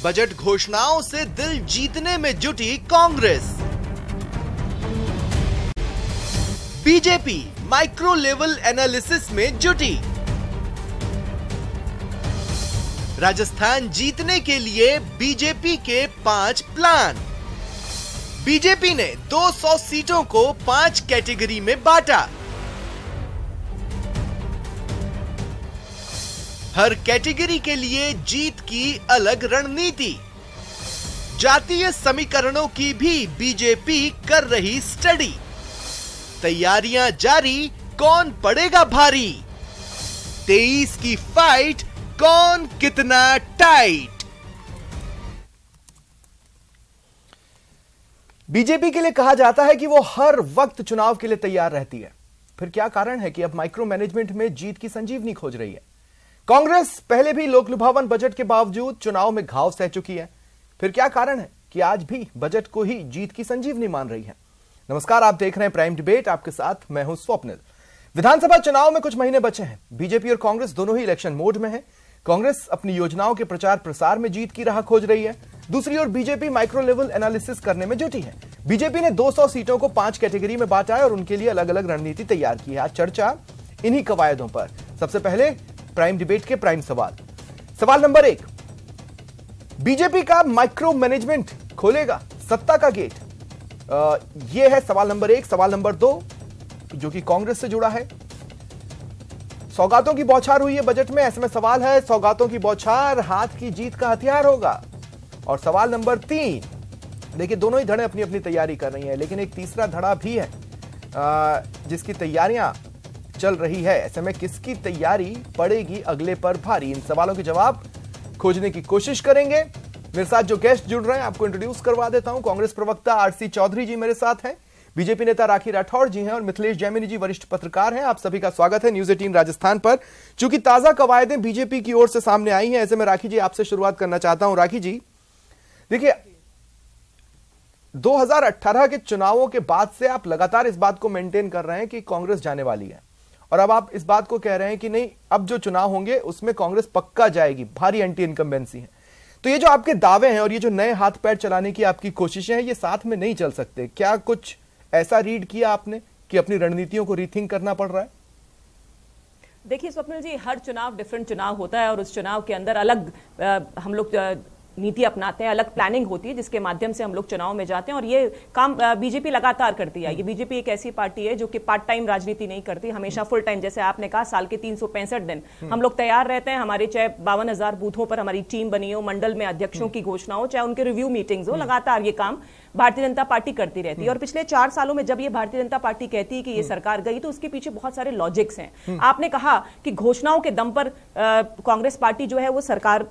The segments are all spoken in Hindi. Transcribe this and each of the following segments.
बजट घोषणाओं से दिल जीतने में जुटी Congress. BJP micro level analysis में जुटी। राजस्थान जीतने के लिए बीजेपी के 5 प्लान। बीजेपी ने 200 सीटों को 5 कैटेगरी में बांटा। हर कैटेगरी के लिए जीत की अलग रणनीति। जातीय समीकरणों की भी बीजेपी कर रही स्टडी। तैयारियां जारी, कौन पड़ेगा भारी। 23 की फाइट, कौन कितना टाइट। बीजेपी के लिए कहा जाता है कि वो हर वक्त चुनाव के लिए तैयार रहती है। फिर क्या कारण है कि अब माइक्रो मैनेजमेंट में जीत की संजीवनी खोज रही है। कांग्रेस पहले भी लोकलुभावन बजट के बावजूद चुनाव में घाव सह चुकी है। फिर क्या कारण है कि आज भी बजट को ही जीत की संजीवनी मान रही है। नमस्कार, आप देख रहे हैं प्राइम डिबेट। आपके साथ मैं हूं स्वप्निल। विधानसभा चुनाव में कुछ महीने बचे हैं। बीजेपी और कांग्रेस दोनों ही इलेक्शन मोड में है। कांग्रेस अपनी योजनाओं के प्रचार प्रसार में जीत की राह खोज रही है। दूसरी ओर बीजेपी माइक्रो लेवल एनालिसिस करने में जुटी है। बीजेपी ने 200 सीटों को 5 कैटेगरी में बांटा है और उनके लिए अलग अलग रणनीति तैयार की है। आज चर्चा इन्हीं कवायदों पर। सबसे पहले प्राइम डिबेट के प्राइम सवाल नंबर 1, बीजेपी का माइक्रो मैनेजमेंट खोलेगा सत्ता का गेट। यह है सवाल नंबर 1। सवाल नंबर 2 जो कि कांग्रेस से जुड़ा है। सौगातों की बौछार हुई है बजट में। ऐसे में सवाल है, सौगातों की बौछार हाथ की जीत का हथियार होगा। और सवाल नंबर 3, देखिए दोनों ही धड़े अपनी अपनी तैयारी कर रही हैं, लेकिन एक तीसरा धड़ा भी है जिसकी तैयारियां चल रही है। ऐसे में किसकी तैयारी पड़ेगी अगले पर भारी। इन सवालों के जवाब खोजने की कोशिश करेंगे। मेरे साथ जो गेस्ट जुड़ रहे हैं आपको इंट्रोड्यूस करवा देता हूं। कांग्रेस प्रवक्ता आरसी चौधरी जी मेरे साथ हैं। बीजेपी नेता राखी राठौड़ जी हैं और मिथिलेश जैमिनी जी वरिष्ठ पत्रकार हैं। आप सभी का स्वागत है न्यूज 18 राजस्थान पर। चूंकि ताजा कवायदें बीजेपी की ओर से सामने आई हैं, ऐसे में राखी जी आपसे शुरुआत करना चाहता हूं। राखी जी, देखिए 2018 के चुनावों के बाद से आप लगातार इस बात को मेंटेन कर रहे हैं कि कांग्रेस जाने वाली है, और अब आप इस बात को कह रहे हैं कि नहीं, अब जो चुनाव होंगे उसमें कांग्रेस पक्का जाएगी, भारी एंटी इनकम्बेंसी है। तो ये जो आपके दावे हैं और ये जो नए हाथ पैर चलाने की आपकी कोशिशें हैं, ये साथ में नहीं चल सकते। क्या कुछ ऐसा रीड किया आपने कि अपनी रणनीतियों को रीथिंक करना पड़ रहा है? देखिए स्वप्निल जी, हर चुनाव डिफरेंट चुनाव होता है और उस चुनाव के अंदर अलग हम लोग नीति अपनाते हैं, अलग प्लानिंग होती है जिसके माध्यम से हम लोग चुनाव में जाते हैं। और ये काम बीजेपी लगातार करती है। ये बीजेपी एक ऐसी पार्टी है जो कि पार्ट टाइम राजनीति नहीं करती, हमेशा फुल टाइम। जैसे आपने कहा, साल के 365 दिन हम लोग तैयार रहते हैं। हमारे चाहे 52,000 बूथों पर हमारी टीम बनी हो, मंडल में अध्यक्षों की घोषणा हो, चाहे उनके रिव्यू मीटिंग्स हो, लगातार ये काम भारतीय जनता पार्टी करती रहती है। और पिछले 4 सालों में जब ये भारतीय जनता पार्टी कहती है कि ये सरकार गई, तो उसके पीछे बहुत सारे लॉजिक्स हैं। आपने कहा कि घोषणाओं के दम पर कांग्रेस पार्टी जो है वो सरकार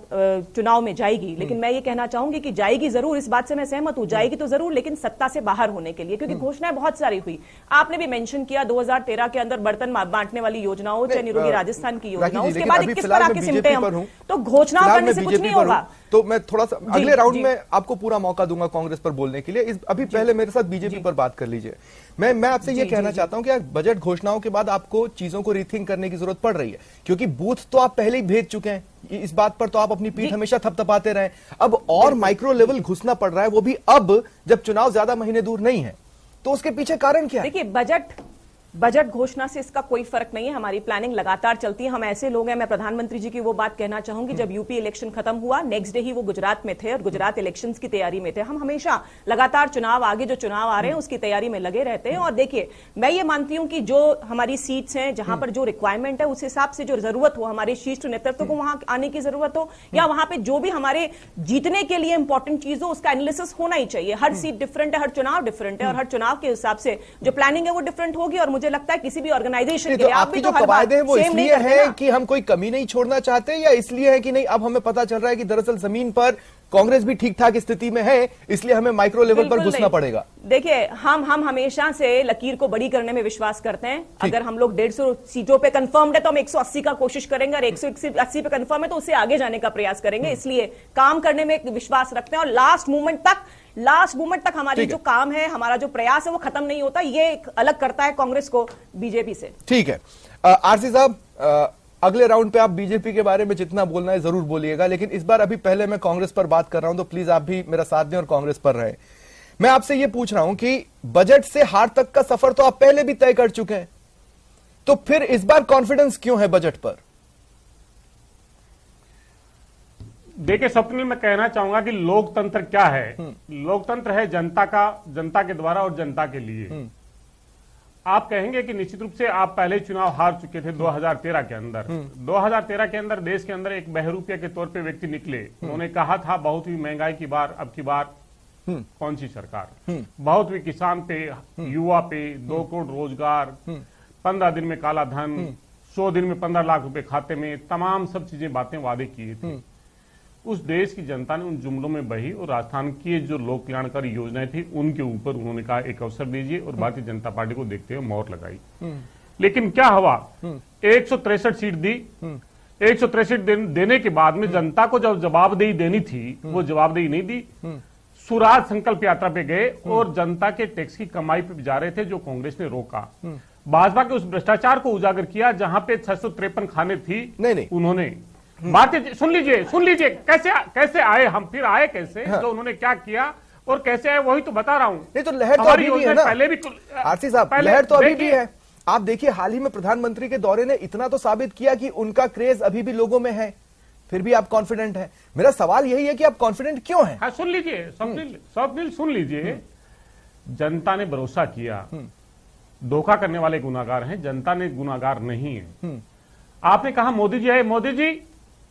चुनाव में जाएगी, लेकिन मैं ये कहना चाहूंगी कि जाएगी जरूर, इस बात से मैं सहमत हूं, जाएगी तो जरूर, लेकिन सत्ता से बाहर होने के लिए, क्योंकि घोषणाएं बहुत सारी हुई। आपने भी मेंशन किया 2013 के अंदर बर्तन बांटने वाली योजनाओं, चाहे निरोगी राजस्थान की योजना, उसके बाद 21 पर आके सिमटे हम, तो घोषणाओं करने से कुछ नहीं होगा। तो मैं थोड़ा सा अगले राउंड में आपको पूरा मौका दूंगा कांग्रेस पर बोलने के लिए। अभी पहले मेरे साथ बीजेपी पर बात कर लीजिए। मैं आपसे ये कहना चाहता हूं कि बजट घोषणाओं के बाद आपको चीजों को रीथिंक करने की जरूरत पड़ रही है, क्योंकि बूथ तो आप पहले ही भेज चुके हैं। इस बात पर तो आप अपनी पीठ हमेशा थपथपाते रहे। अब और माइक्रो लेवल घुसना पड़ रहा है, वो भी अब जब चुनाव ज्यादा महीने दूर नहीं है। तो उसके पीछे कारण क्या है? देखिए, बजट घोषणा से इसका कोई फर्क नहीं है। हमारी प्लानिंग लगातार चलती है। हम ऐसे लोग हैं, मैं प्रधानमंत्री जी की वो बात कहना चाहूंगी, जब यूपी इलेक्शन खत्म हुआ, नेक्स्ट डे ही वो गुजरात में थे और गुजरात इलेक्शंस की तैयारी में थे। हम हमेशा लगातार चुनाव, आगे जो चुनाव आ रहे हैं उसकी तैयारी में लगे रहते हैं। और देखिए, मैं ये मानती हूं कि जो हमारी सीट्स हैं, जहां पर जो रिक्वायरमेंट है, उस हिसाब से जो जरूरत हो, हमारे शीर्ष नेतृत्व को वहां आने की जरूरत हो, या वहां पे जो भी हमारे जीतने के लिए इंपॉर्टेंट चीज हो, उसका एनालिसिस होना ही चाहिए। हर सीट डिफरेंट है, हर चुनाव डिफरेंट है, और हर चुनाव के हिसाब से जो प्लानिंग है वो डिफरेंट होगी। और मुझे लगता है किसी भी ऑर्गेनाइजेशन के लिए आपकी जो कवायदे हैं वो इसलिए है कि हम कोई कमी नहीं छोड़ना चाहते, या इसलिए है कि नहीं अब हमें पता चल रहा है कि दरअसल जमीन पर कांग्रेस भी ठीक ठाक स्थिति में है, इसलिए हमें माइक्रो लेवल पर घुसना पड़ेगा? देखिए, हम हमेशा से लकीर को बड़ी करने में विश्वास करते हैं। अगर हम लोग 150 सीटों पे कंफर्म्ड है तो हम 180 का कोशिश करेंगे, और 180 पे कंफर्म है तो उससे आगे जाने का प्रयास करेंगे। इसलिए काम करने में विश्वास रखते हैं, और लास्ट मोमेंट तक हमारी जो काम है, हमारा जो प्रयास है वो खत्म नहीं होता। ये अलग करता है कांग्रेस को बीजेपी से। ठीक है। आरसी साहब, अगले राउंड पे आप बीजेपी के बारे में जितना बोलना है जरूर बोलिएगा, लेकिन इस बार अभी पहले मैं कांग्रेस पर बात कर रहा हूं, तो प्लीज आप भी मेरा साथ दें और कांग्रेस पर रहें। मैं आपसे ये पूछ रहा हूं कि बजट से हार तक का सफर तो आप पहले भी तय कर चुके हैं, तो फिर इस बार कॉन्फिडेंस क्यों है बजट पर? देखिए स्वप्निल, मैं कहना चाहूंगा कि लोकतंत्र क्या है। लोकतंत्र है जनता का, जनता के द्वारा और जनता के लिए। आप कहेंगे कि निश्चित रूप से आप पहले चुनाव हार चुके थे 2013 के अंदर। 2013 के अंदर देश के अंदर एक बहरूपिया के तौर पे व्यक्ति निकले, उन्होंने कहा था बहुत ही महंगाई की बार, अब की बार कौन सी सरकार, बहुत भी किसान पे, युवा पे 2 करोड़ रोजगार, 15 दिन में काला धन, 100 दिन में 15 लाख रुपए खाते में, तमाम सब चीजें बातें वादे किए थे। उस देश की जनता ने उन जुमलों में बही और राजस्थान की जो लोक कल्याणकारी योजनाएं थी उनके ऊपर उन्होंने कहा एक अवसर दीजिए, और भारतीय जनता पार्टी को देखते हुए मोहर लगाई। लेकिन क्या हुआ, 163 सीट दी। 163 देने के बाद में जनता को जब जवाबदेही देनी थी वो जवाबदेही नहीं दी। स्वराज संकल्प यात्रा पे गए और जनता के टैक्स की कमाई पे जा रहे थे, जो कांग्रेस ने रोका। भाजपा के उस भ्रष्टाचार को उजागर किया जहां पे 653 खाने थी, नहीं। उन्होंने भारतीय, सुन लीजिए कैसे आए हम, फिर आए कैसे, हाँ। जो उन्होंने क्या किया और कैसे आए वही तो बता रहा हूं। नहीं तो लहर तो अभी भी है ना, पहले भी आरसी साहब, लहर तो अभी भी है। आप देखिए हाल ही में प्रधानमंत्री के दौरे ने इतना तो साबित किया कि उनका क्रेज अभी भी लोगों में है, फिर भी आप कॉन्फिडेंट हैं। मेरा सवाल यही है कि आप कॉन्फिडेंट क्यों हैं? हाँ, सुन लीजिए स्वप्निल, सुन लीजिए। जनता ने भरोसा किया, धोखा करने वाले गुनाहगार हैं, जनता ने गुनाहगार नहीं है। आपने कहा मोदी जी है, मोदी जी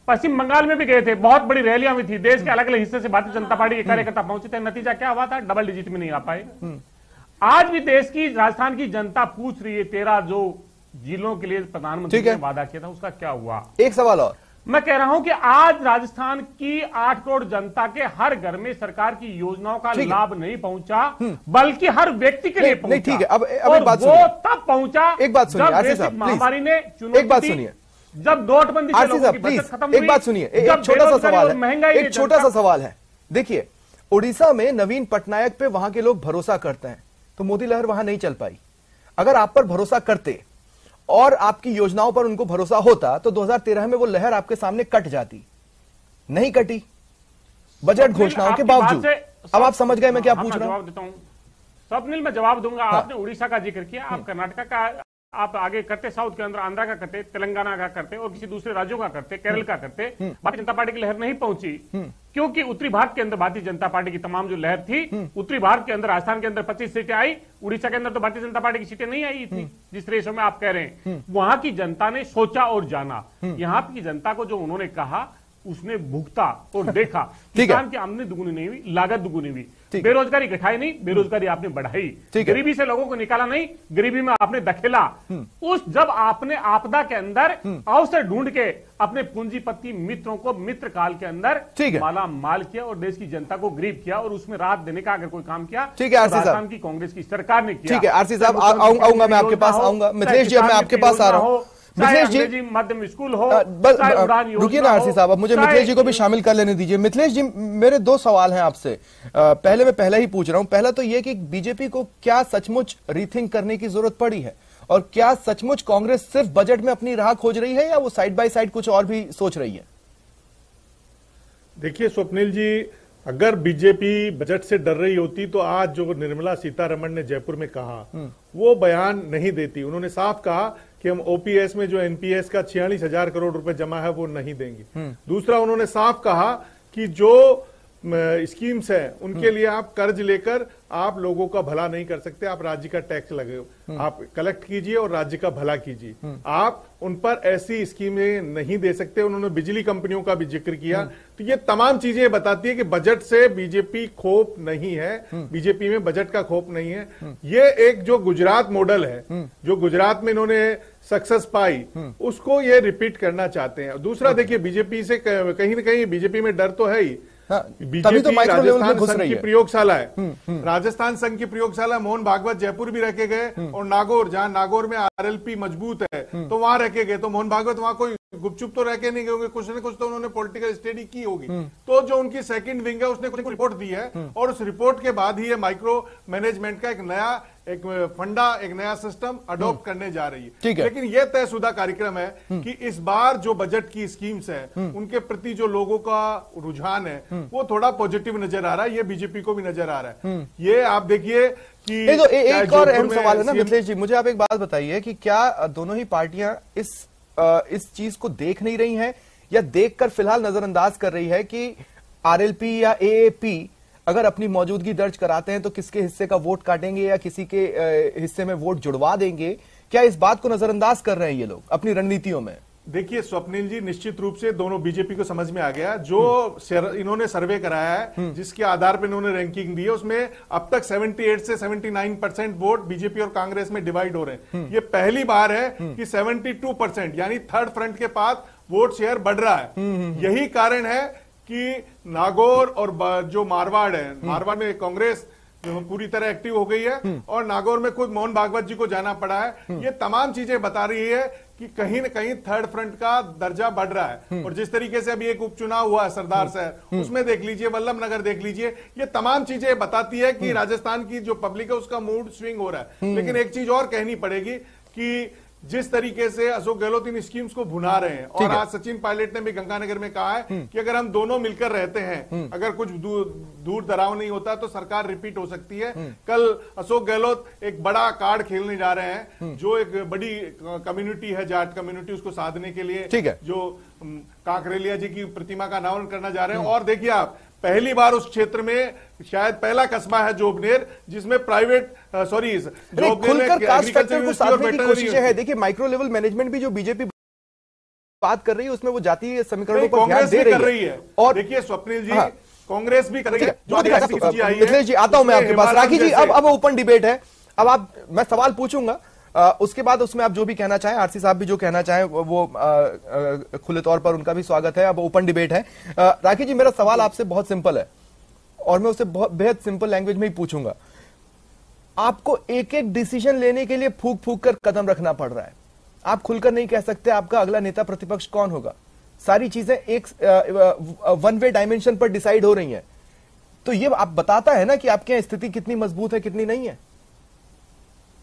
पश्चिम बंगाल में भी गए थे, बहुत बड़ी रैलियां हुई थी, देश के अलग अलग हिस्से से भारतीय जनता पार्टी के कार्यकर्ता पहुंचे थे। नतीजा क्या हुआ था, डबल डिजिट में नहीं आ पाए। आज भी देश की, राजस्थान की जनता पूछ रही है, 13 जो जिलों के लिए प्रधानमंत्री ने वादा किया था उसका क्या हुआ। एक सवाल और मैं कह रहा हूं कि आज राजस्थान की 8 करोड़ जनता के हर घर में सरकार की योजनाओं का लाभ नहीं पहुंचा, बल्कि हर व्यक्ति के लिए पहुंचा। ठीक है, अब एक बात सुनिए, वो तब पहुंचा, एक बात सुनिए आरसी साहब, महामारी ने एक बात सुनिए, जब नोटबंदी आरसी साहब प्लीज एक बात सुनिए, एक छोटा सा सवाल है, एक छोटा सा सवाल है। देखिए उड़ीसा में नवीन पटनायक पे वहां के लोग भरोसा करते हैं, तो मोदी लहर वहां नहीं चल पाई। अगर आप पर भरोसा करते और आपकी योजनाओं पर उनको भरोसा होता तो 2013 में वो लहर आपके सामने कट जाती, नहीं कटी बजट घोषणाओं के बावजूद। अब आप समझ गए मैं क्या पूछ रहा हूं? स्वप्निल, मैं जवाब दूंगा। आपने उड़ीसा का जिक्र किया, आप कर्नाटका का आप आगे करते, साउथ के अंदर आंध्रा का करते, तेलंगाना का करते और किसी दूसरे राज्यों का करते, केरल का करते, भारतीय जनता पार्टी की लहर नहीं पहुंची। क्योंकि उत्तरी भारत के अंदर भारतीय जनता पार्टी की तमाम जो लहर थी, उत्तरी भारत के अंदर राजस्थान के अंदर 25 सीटें आई, उड़ीसा के अंदर तो भारतीय जनता पार्टी की सीटें नहीं आई थी जिस रेशो में आप कह रहे हैं। वहां की जनता ने सोचा और जाना, यहाँ की जनता को जो उन्होंने कहा उसने भुगता और देखा। किसान की आमदनी दुगुनी नहीं हुई, लागत दुगुनी हुई, बेरोजगारी घटाई नहीं, बेरोजगारी आपने बढ़ाई, गरीबी से लोगों को निकाला नहीं, गरीबी में आपने धकेला। उस जब आपने आपदा के अंदर अवसर ढूंढ के अपने पूंजीपति मित्रों को मित्र काल के अंदर माला माल किया और देश की जनता को गरीब किया और उसमें राहत देने का अगर कोई काम किया, ठीक है आरसी साहब, की कांग्रेस की सरकार ने किया। ठीक है आरसी साहब, आऊंगा मैं आपके पास, आऊंगा मिथिलेश जी, मैं आपके पास आ रहा हूँ। मिथिलेश जी, मध्यम स्कूल हो, रुकिए ना आरसी साहब, अब मुझे मिथिलेश जी को भी शामिल कर लेने दीजिए। मिथिलेश जी, मेरे 2 सवाल हैं आपसे। पहले मैं पहले ही पूछ रहा हूं। पहला तो यह कि बीजेपी को क्या सचमुच रीथिंक करने की जरूरत पड़ी है, और क्या सचमुच कांग्रेस सिर्फ बजट में अपनी राह खोज रही है या वो साइड बाय साइड कुछ और भी सोच रही है? देखिए स्वप्निल जी, अगर बीजेपी बजट से डर रही होती तो आज जो निर्मला सीतारमण ने जयपुर में कहा वो बयान नहीं देती। उन्होंने साफ कहा कि हम ओपीएस में जो एनपीएस का 46,000 करोड़ रुपए जमा है वो नहीं देंगे। दूसरा, उन्होंने साफ कहा कि जो स्कीम्स है उनके लिए आप कर्ज लेकर आप लोगों का भला नहीं कर सकते, आप राज्य का टैक्स लगे, आप कलेक्ट कीजिए और राज्य का भला कीजिए, आप उन पर ऐसी स्कीमें नहीं दे सकते। उन्होंने बिजली कंपनियों का भी जिक्र किया। तो ये तमाम चीजें बताती है कि बजट से बीजेपी खोप नहीं है, बीजेपी में बजट का खोप नहीं है। ये एक जो गुजरात मॉडल है, जो गुजरात में इन्होंने सक्सेस पाई, उसको ये रिपीट करना चाहते हैं। दूसरा देखिए, बीजेपी से कहीं ना कहीं बीजेपी में डर तो है ही। बीजेपी तो राजस्थान संघ की प्रयोगशाला है, राजस्थान संघ की प्रयोगशाला। मोहन भागवत जयपुर भी रखे गए और नागौर, जहां नागौर में आरएलपी मजबूत है तो वहां रखे गए। तो मोहन भागवत वहां कोई गुपचुप तो रह के नहीं गए, कुछ न कुछ तो उन्होंने पॉलिटिकल स्टडी की होगी। तो जो उनकी सेकंड विंग है उसने कुछ रिपोर्ट दी है और उस रिपोर्ट के बाद ही ये माइक्रो मैनेजमेंट का एक नया एक फंडा, एक नया सिस्टम अडॉप्ट करने जा रही है। ठीक है। लेकिन यह तयशुदा कार्यक्रम है कि इस बार जो बजट की स्कीम्स है उनके प्रति जो लोगों का रुझान है वो थोड़ा पॉजिटिव नजर आ रहा है। ये बीजेपी को भी नजर आ रहा है। ये आप देखिए कि तो एक और अहम सवाल है ना मिथिलेश जी, मुझे आप एक बात बताइए कि क्या दोनों ही पार्टियां इस चीज को देख नहीं रही हैं या देखकर फिलहाल नजरअंदाज कर रही है कि आरएलपी या एएपी अगर अपनी मौजूदगी दर्ज कराते हैं तो किसके हिस्से का वोट काटेंगे या किसी के हिस्से में वोट जुड़वा देंगे? क्या इस बात को नजरअंदाज कर रहे हैं ये लोग अपनी रणनीतियों में? देखिए स्वप्निल जी, निश्चित रूप से दोनों बीजेपी को समझ में आ गया। जो इन्होंने सर्वे कराया है जिसके आधार पर इन्होंने रैंकिंग दी है उसमें अब तक 78 से 79% वोट बीजेपी और कांग्रेस में डिवाइड हो रहे हैं। ये पहली बार है कि 72% यानी थर्ड फ्रंट के पास वोट शेयर बढ़ रहा है। यही कारण है कि नागौर और जो मारवाड़ है, मारवाड़ में कांग्रेस पूरी तरह एक्टिव हो गई है और नागौर में खुद मोहन भागवत जी को जाना पड़ा है। ये तमाम चीजें बता रही है कि कहीं न कहीं थर्ड फ्रंट का दर्जा बढ़ रहा है। और जिस तरीके से अभी एक उपचुनाव हुआ है सरदार शहर, उसमें देख लीजिए, वल्लभ नगर देख लीजिए, ये तमाम चीजें बताती है कि राजस्थान की जो पब्लिक है उसका मूड स्विंग हो रहा है। लेकिन एक चीज और कहनी पड़ेगी कि जिस तरीके से अशोक गहलोत इन स्कीम्स को भुना रहे हैं, और आज सचिन पायलट ने भी गंगानगर में कहा है कि अगर हम दोनों मिलकर रहते हैं, अगर कुछ दूर दराव नहीं होता तो सरकार रिपीट हो सकती है। कल अशोक गहलोत एक बड़ा कार्ड खेलने जा रहे हैं, जो एक बड़ी कम्युनिटी है, जाट कम्युनिटी, उसको साधने के लिए जो काकरेलिया जी की प्रतिमा का अनावरण करना जा रहे हैं। और देखिए आप, पहली बार उस क्षेत्र में शायद पहला कस्बा है जोबनेर जिसमें प्राइवेट खुलकर कास्ट फैक्टर को साधने की कोशिशें है। देखिए माइक्रो लेवल मैनेजमेंट भी जो बीजेपी बात कर रही है उसमें वो जातीय समीकरणों पर ध्यान दे रही है। और देखिए स्वप्निल जी, कांग्रेस भी कर रही है। मिथिलेश जी आता हूं मैं आपके पास। राखी जी अब ओपन डिबेट है। अब मैं सवाल पूछूंगा, उसके बाद उसमें आप जो भी कहना चाहें, आरसी साहब भी जो कहना चाहें वो खुले तौर पर उनका भी स्वागत है। अब ओपन डिबेट है। राखी जी, मेरा सवाल आपसे बहुत सिंपल है और मैं उसे बहुत बेहद सिंपल लैंग्वेज में ही पूछूंगा। आपको एक एक डिसीजन लेने के लिए फूक फूक कर कदम रखना पड़ रहा है। आप खुलकर नहीं कह सकते आपका अगला नेता प्रतिपक्ष कौन होगा। सारी चीजें एक वन वे डायमेंशन पर डिसाइड हो रही हैं। तो ये आप बताता है ना कि आपके यहाँ स्थिति कितनी मजबूत है, कितनी नहीं है।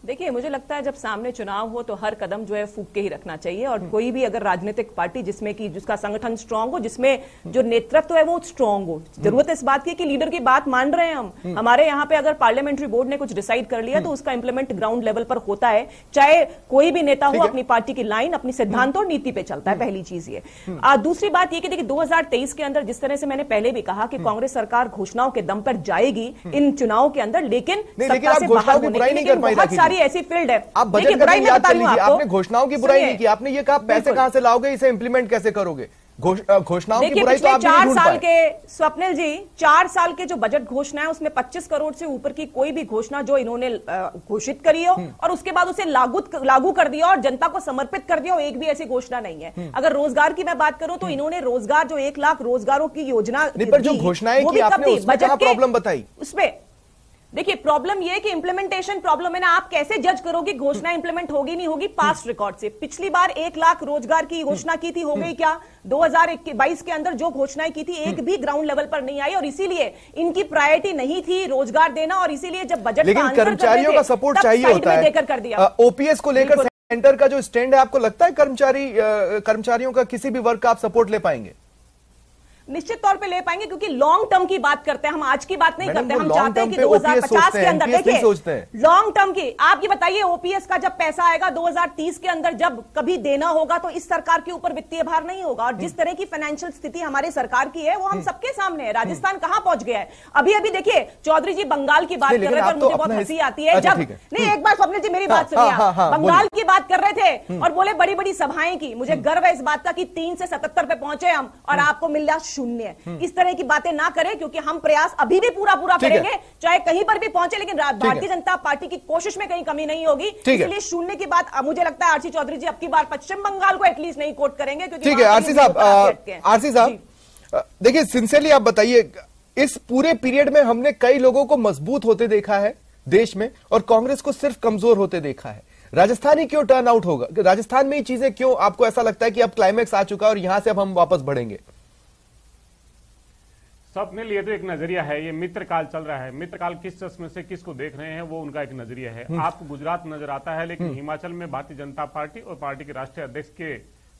देखिए, मुझे लगता है जब सामने चुनाव हो तो हर कदम जो है फूक के ही रखना चाहिए। और कोई भी अगर राजनीतिक पार्टी जिसमें कि जिसका संगठन स्ट्रांग हो, जिसमें जो नेतृत्व है वो स्ट्रांग हो, जरूरत है इस बात की कि लीडर की बात मान रहे हैं हम। हमारे यहाँ पे अगर पार्लियामेंट्री बोर्ड ने कुछ डिसाइड कर लिया तो उसका इंप्लीमेंट ग्राउंड लेवल पर होता है, चाहे कोई भी नेता हो, अपनी पार्टी की लाइन, अपनी सिद्धांत और नीति पे चलता है। पहली चीज ये। दूसरी बात ये कि देखिए 2023 के अंदर जिस तरह से मैंने पहले भी कहा कि कांग्रेस सरकार घोषणाओं के दम पर जाएगी इन चुनाव के अंदर, लेकिन सत्ता से बाहर होने के लिए बहुत सारी ऐसी फील्ड है। आप बजट का याद कर लीजिए, आपने घोषणाओं की बुराई नहीं की। आपने ये कहा पैसे कहां से लाओगे, इसे इंप्लीमेंट कैसे करोगे। घोषणाओं की बुराई तो आप नहीं ढूंढ पाए। 4 साल के स्वप्निल जी, 4 साल के जो बजट घोषणा है उसमें 25 करोड़ से ऊपर की कोई भी घोषणा जो इन्होंने घोषित करी हो और उसके बाद उसे लागू कर दिया और जनता को समर्पित कर दिया हो, एक भी ऐसी घोषणा नहीं है। अगर रोजगार की मैं बात करूं तो इन्होंने रोजगार जो 1 लाख रोजगारों की योजना, पर जो घोषणाएं की आपने उसमें क्या प्रॉब्लम बताई? उसमें देखिए प्रॉब्लम ये कि इंप्लीमेंटेशन प्रॉब्लम है ना। आप कैसे जज करोगे घोषणा इंप्लीमेंट होगी नहीं होगी पास्ट रिकॉर्ड से? पिछली बार 1 लाख रोजगार की घोषणा की थी, हो गई क्या? 2022 के अंदर जो घोषणाएं की थी एक भी ग्राउंड लेवल पर नहीं आई और इसीलिए इनकी प्रायोरिटी नहीं थी रोजगार देना। और इसीलिए जब बजट लेकिन कर्मचारियों का सपोर्ट चाहिए होता है, देकर कर दिया। ओपीएस को लेकर सेंटर का जो स्टैंड है, आपको लगता है कर्मचारियों का किसी भी वर्ग का आप सपोर्ट ले पाएंगे? निश्चित तौर पे ले पाएंगे, क्योंकि लॉन्ग टर्म की बात करते हैं हम, आज की बात नहीं करते। हम चाहते हैं कि 2050 के अंदर, देखिए लॉन्ग टर्म की आप ये बताइए, ओपीएस का जब पैसा आएगा 2030 के अंदर जब कभी देना होगा तो इस सरकार के ऊपर वित्तीय भार नहीं होगा। और जिस तरह की फाइनेंशियल स्थिति हमारी सरकार की है वो हम सबके सामने है। राजस्थान कहां पहुंच गया है अभी अभी। देखिए चौधरी जी बंगाल की बात कर रहे थे और मुझे बहुत हंसी आती है जब नहीं, एक बार स्वप्निल जी मेरी बात सुनिए। बंगाल की बात कर रहे थे और बोले बड़ी बड़ी सभाएं की। मुझे गर्व है इस बात का कि 3 से 77 पे पहुंचे हम और आपको मिला 0। इस तरह की बातें ना करें, क्योंकि हम प्रयास अभी भी पूरा करेंगे, चाहे कहीं पर भी पहुंचे, लेकिन भारतीय जनता पार्टी की कोशिश में कहीं कमी नहीं होगी। इसलिए 0 की बात मुझे लगता है आरसी चौधरी जी अब की बार पश्चिम बंगाल को एटलीस्ट नहीं कोट करेंगे। ठीक है आरसी साहब, देखिए सिंसियरली आप बताइए, इस पूरे पीरियड में हमने कई लोगों को मजबूत होते देखा है देश में और कांग्रेस को सिर्फ कमजोर होते देखा है। राजस्थान ही क्यों टर्न आउट होगा? राजस्थान में ही चीजें क्यों आपको ऐसा लगता है कि अब क्लाइमैक्स आ चुका है और यहां से अब हम वापस बढ़ेंगे? स्वप्निल, ये तो एक नजरिया है, ये मित्र काल चल रहा है। मित्र काल किस चश्मे से किसको देख रहे हैं वो उनका एक नजरिया है। आपको गुजरात नजर आता है, लेकिन हिमाचल में भारतीय जनता पार्टी और पार्टी के राष्ट्रीय अध्यक्ष के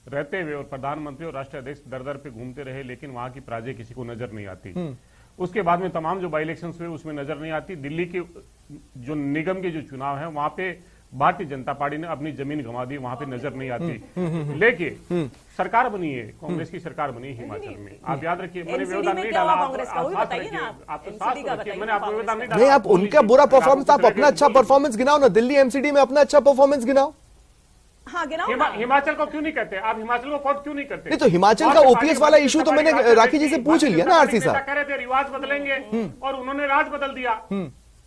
रहते हुए और प्रधानमंत्री और राष्ट्रीय अध्यक्ष दर दर पे घूमते रहे, लेकिन वहां की पराजय किसी को नजर नहीं आती। उसके बाद में तमाम जो बाई इलेक्शन हुए उसमें नजर नहीं आती। दिल्ली के जो निगम के जो चुनाव है वहां पे भारतीय जनता पार्टी ने अपनी जमीन गंवा दी, वहां पे नजर नहीं आती। लेकिन सरकार बनी है, कांग्रेस की सरकार बनी हिमाचल में। आप याद रखिए, मैंने व्यवधान नहीं डाला, आप तो साथ रखिए, मैंने आपको व्यवधान नहीं डाला। नहीं, आप उनका बुरा परफॉर्मेंस, आप अपना अच्छा परफॉर्मेंस गिनाओ ना। दिल्ली एमसीडी में अपना अच्छा परफॉर्मेंस गिनाओ। हाँ, हिमाचल को क्यों नहीं करते आप? हिमाचल को कोर्ट क्यों नहीं करते? नहीं तो हिमाचल का ओपीएस वाला इशू तो मैंने राखी जी से पूछ लिया ना। आरसी साहब कह रहे थे रिवाज बदलेंगे और उन्होंने राज बदल दिया।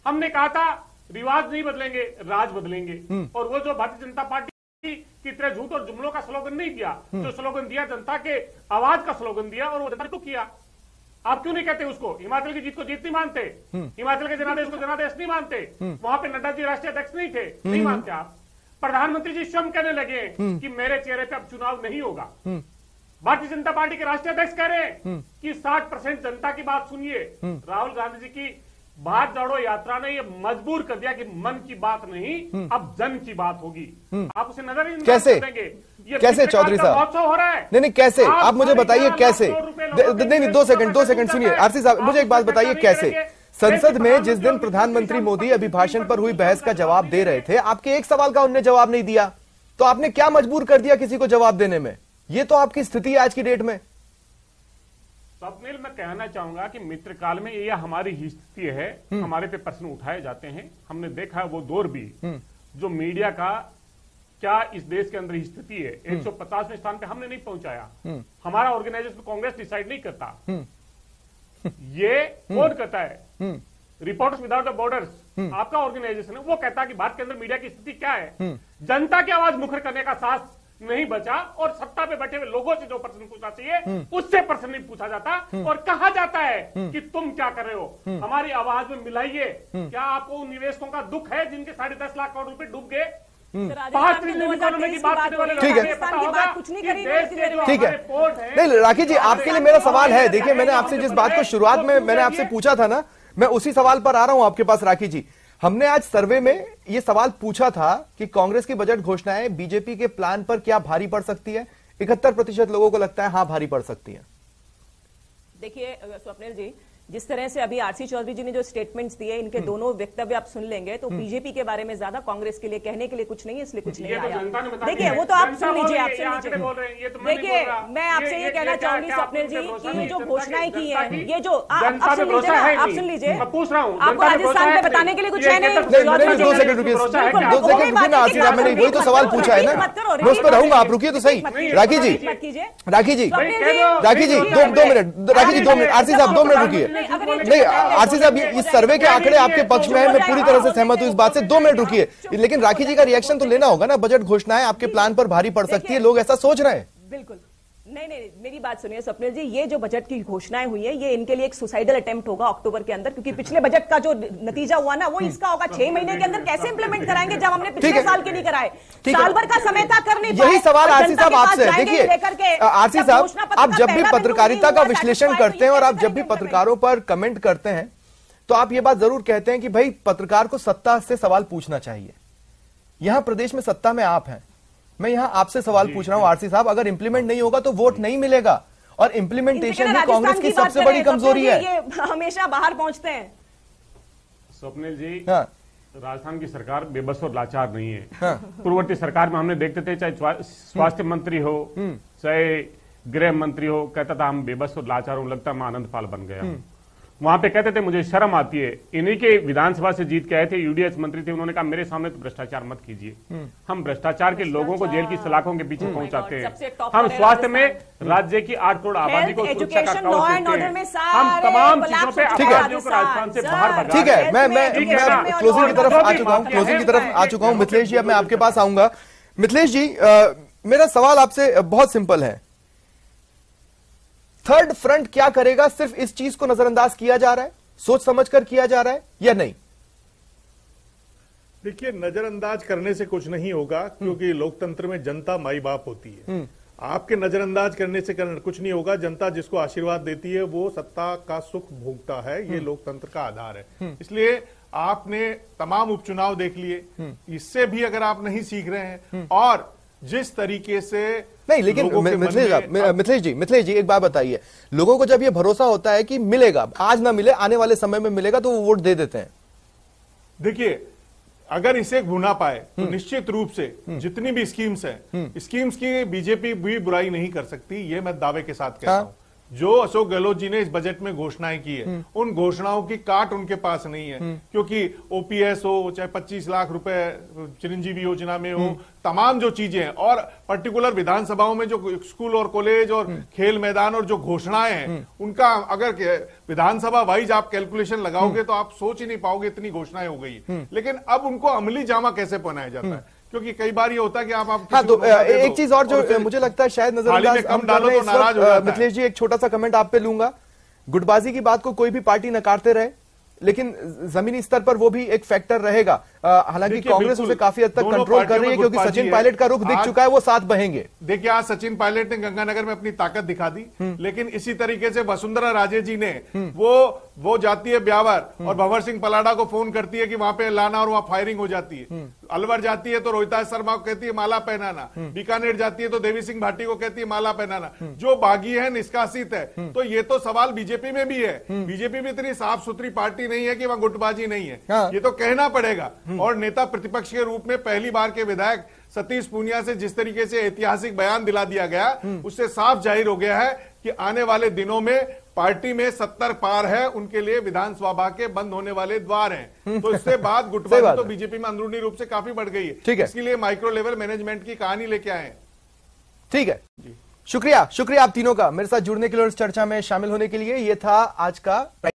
हमने कहा था रिवाज नहीं बदलेंगे, राज बदलेंगे। और वो जो भारतीय जनता पार्टी की तरह झूठ और जुमलों का स्लोगन नहीं दिया, जो स्लोगन दिया जनता के आवाज का स्लोगन दिया, और वो जनता को किया। आप क्यों नहीं कहते उसको? हिमाचल की जीत को जीत नहीं मानते, हिमाचल के जनादेश को जनादेश नहीं मानते। वहां पे नड्डा जी राष्ट्रीय अध्यक्ष नहीं थे, नहीं मानते आप। प्रधानमंत्री जी स्वयं कहने लगे कि मेरे चेहरे पे अब चुनाव नहीं होगा। भारतीय जनता पार्टी के राष्ट्रीय अध्यक्ष कह रहे हैं कि 60% जनता की बात सुनिए। राहुल गांधी जी की भारत जोड़ो यात्रा ने ये मजबूर कर दिया कि मन की बात नहीं, अब जन की बात होगी। आप उसे नजर ही कैसे देंगे? ये कैसे चौधरी साहब महोत्सव हो रहा है। नहीं कैसे, आप मुझे बताइए कैसे। नहीं 2 सेकंड सुनिए। आरसी साहब मुझे एक बात बताइए, कैसे संसद में जिस दिन प्रधानमंत्री मोदी अभिभाषण पर हुई बहस का जवाब दे रहे थे, आपके एक सवाल का उन्होंने जवाब नहीं दिया, तो आपने क्या मजबूर कर दिया किसी को जवाब देने में? ये तो आपकी स्थिति है आज की डेट में। स्वप्निल, मैं कहना चाहूंगा कि मित्र काल में यह हमारी ही स्थिति है। हमारे पे प्रश्न उठाए जाते हैं। हमने देखा है वो दौर भी जो मीडिया का क्या इस देश के अंदर स्थिति है। 150वें स्थान पे हमने नहीं पहुंचाया। हमारा ऑर्गेनाइजेशन कांग्रेस डिसाइड नहीं करता, ये कौन कहता है? रिपोर्टर्स विदाउट द बॉर्डर्स आपका ऑर्गेनाइजेशन है, वो कहता है कि भारत के अंदर मीडिया की स्थिति क्या है। जनता की आवाज मुखर करने का साहस नहीं बचा, और सत्ता पे बैठे हुए लोगों से जो प्रश्न पूछना चाहिए उससे प्रश्न नहीं पूछा जाता, और कहा जाता है कि तुम क्या कर रहे हो, हमारी आवाज में मिलाइए। क्या आपको उन निवेशकों का दुख है जिनके 10.5 लाख करोड़ रुपए डूब गए? 5 ट्रिलियन इकोनॉमी की बात करने वाले ठीक है, पता होगा कुछ नहीं कि करेंगे, देश के जो ठीक है। हमारे पोर्ट हैं, नहीं राखी जी, आपके लिए मेरा सवाल है। देखिए, मैंने आपसे जिस बात को शुरुआत में मैंने आपसे पूछा था ना, मैं उसी सवाल पर आ रहा हूं आपके पास। राखी जी, हमने आज सर्वे में यह सवाल पूछा था कि कांग्रेस की बजट घोषणाएं बीजेपी के प्लान पर क्या भारी पड़ सकती है। 71% लोगों को लगता है हां भारी पड़ सकती है। देखिए स्वप्निल जी, जिस तरह से अभी आरसी चौधरी जी ने जो स्टेटमेंट्स दिए, इनके दोनों वक्तव्य आप सुन लेंगे तो बीजेपी के बारे में ज्यादा कांग्रेस के लिए कहने के लिए कुछ नहीं है, इसलिए कुछ नहीं आया। देखिए वो तो आप सुन लीजिए, आप सुन लीजिए। देखिए मैं आपसे ये कहना चाहूंगी स्वप्निल जी कि ये जो घोषणाएं की हैं, ये जो आप सुन लीजिए, आप सुन लीजिए, मैं पूछ रहा हूं, आपको राजस्थान पे बताने के लिए कुछ है नहीं। 2 सेकंड रुकिए, 2 सेकंड रुकिए ना आरसी साहब, मैंने वही तो सवाल पूछा है ना, मैं उस पर रहूंगा, आप रुकिए तो सही। राखी जी, राखी जी, राखी जी 2 मिनट, राखी जी 2 मिनट, आरसी साहब 2 मिनट रुकिए। नहीं आरसी साहब, इस सर्वे के आंकड़े आपके पक्ष में है, मैं पूरी तरह से सहमत हूं इस बात से। 2 मिनट रुकिए, लेकिन राखी जी का रिएक्शन तो लेना होगा ना। बजट घोषणाएं आपके प्लान पर भारी पड़ सकती है, लोग ऐसा सोच रहे हैं। बिल्कुल नहीं, मेरी बात सुनिए स्वप्निल जी, ये जो बजट की घोषणाएं हुई है, ये इनके लिए एक सुसाइडल अटेम्प्ट होगा अक्टूबर के अंदर, क्योंकि पिछले बजट का जो नतीजा हुआ ना, वो इसका होगा। 6 महीने के अंदर कैसे इंप्लीमेंट कराएंगे जब हमने पिछले साल के नहीं कराए? साल भर का समय था, कर नहीं पाए। यही सवाल आरसी साहब आपसे है। देखिए आरसी साहब, आप जब भी पत्रकारिता का विश्लेषण करते हैं और आप जब भी पत्रकारों पर कमेंट करते हैं, तो आप ये बात जरूर कहते हैं कि भाई पत्रकार को सत्ता से सवाल पूछना चाहिए। यहां प्रदेश में सत्ता में आप हैं, मैं यहां आपसे सवाल पूछ रहा हूं आरसी साहब, अगर इंप्लीमेंट नहीं होगा तो वोट नहीं मिलेगा, और इंप्लीमेंटेशन ही कांग्रेस की सबसे बड़ी कमजोरी है। ये हमेशा बाहर पहुंचते हैं। स्वप्निल जी, हाँ, राजस्थान की सरकार बेबस और लाचार नहीं है। हाँ। पूर्ववर्ती सरकार में हमने देखते थे, चाहे स्वास्थ्य मंत्री हो चाहे गृह मंत्री हो, कहता था हम बेबस और लाचार हूं, लगता मैं आनंद पाल बन गया। वहां पे कहते थे मुझे शर्म आती है। इन्हीं के विधानसभा से जीत के आए थे, यूडीएच मंत्री थे, उन्होंने कहा मेरे सामने तो भ्रष्टाचार मत कीजिए। हम भ्रष्टाचार के लोगों को जेल की सलाखों के पीछे पहुंचाते हैं। हम स्वास्थ्य में राज्य की 8 करोड़ आबादी को सुरक्षा का कवच देते हैं। हम तमाम चीजों पे अपराधियों को राजस्थान से बाहर भगा। ठीक है, मैं क्लोजिंग की तरफ आ चुका हूं। मिथिलेश जी, अब मैं आपके पास आऊंगा। मिथिलेश जी, मेरा सवाल आपसे बहुत सिंपल है। थर्ड फ्रंट क्या करेगा? सिर्फ इस चीज को नजरअंदाज किया जा रहा है, सोच समझकर किया जा रहा है या नहीं? देखिए, नजरअंदाज करने से कुछ नहीं होगा, क्योंकि लोकतंत्र में जनता माई बाप होती है। आपके नजरअंदाज करने से कुछ नहीं होगा। जनता जिसको आशीर्वाद देती है वो सत्ता का सुख भोगता है, ये लोकतंत्र का आधार है। इसलिए आपने तमाम उपचुनाव देख लिए, इससे भी अगर आप नहीं सीख रहे हैं और जिस तरीके से नहीं, लेकिन मिथिलेश जी एक बात बताइए, लोगों को जब ये भरोसा होता है कि मिलेगा, आज ना मिले आने वाले समय में मिलेगा, तो वो वोट दे देते हैं। देखिए, अगर इसे भुना पाए तो निश्चित रूप से जितनी भी स्कीम्स हैं, स्कीम्स की बीजेपी भी बुराई नहीं कर सकती, ये मैं दावे के साथ कहता हूं। जो अशोक गहलोत जी ने इस बजट में घोषणाएं की है, उन घोषणाओं की काट उनके पास नहीं है, क्योंकि ओपीएस हो, चाहे 25 लाख रुपए चिरंजीवी योजना में हो, तमाम जो चीजें हैं, और पर्टिकुलर विधानसभाओं में जो स्कूल और कॉलेज और खेल मैदान और जो घोषणाएं हैं, उनका अगर विधानसभा वाइज आप कैलकुलेशन लगाओगे तो आप सोच ही नहीं पाओगे, इतनी घोषणाएं हो गई। लेकिन अब उनको अमली जामा कैसे पहनाया जाता है, क्योंकि कई बार ये होता है कि आप हाँ, तो एक चीज और जो मुझे लगता है शायद नजरअंदाज कम डालो तो नाराज हो जाता है। मिथिलेश जी एक छोटा सा कमेंट आप पे लूंगा। गुटबाजी की बात को कोई भी पार्टी नकारते रहे, लेकिन जमीनी स्तर पर वो भी एक फैक्टर रहेगा। हालांकि कांग्रेस उसे काफी हद तक कंट्रोल कर रही है, क्योंकि सचिन पायलट का रुख दिख चुका है, वो साथ बहेंगे। देखिए, आज सचिन पायलट ने गंगानगर में अपनी ताकत दिखा दी, लेकिन इसी तरीके से वसुंधरा राजे जी ने वो जाती है ब्यावर और भंवर सिंह पलाड़ा को फोन करती है कि वहां पे लाना, और वहां फायरिंग हो जाती है। अलवर जाती है तो रोहिता शर्मा को कहती है माला पहनाना, बीकानेर जाती है तो देवी सिंह भाटी को कहती है माला पहनाना। जो बागी है, निष्कासित है। तो ये तो सवाल बीजेपी में भी है। बीजेपी भी इतनी साफ सुथरी पार्टी नहीं है कि वहां गुटबाजी नहीं है, ये तो कहना पड़ेगा। और नेता प्रतिपक्ष के रूप में पहली बार के विधायक सतीश पूनिया से जिस तरीके से ऐतिहासिक बयान दिला दिया गया, उससे साफ जाहिर हो गया है कि आने वाले दिनों में पार्टी में 70 पार है, उनके लिए विधानसभा के बंद होने वाले द्वार हैं। तो इससे बाद गुटबाजी तो बीजेपी में अंदरूनी रूप से काफी बढ़ गई है। ठीक है, इसके लिए माइक्रो लेवल मैनेजमेंट की कहानी लेके आए। ठीक है, शुक्रिया आप तीनों का मेरे साथ जुड़ने के लिए और इस चर्चा में शामिल होने के लिए। ये था आज का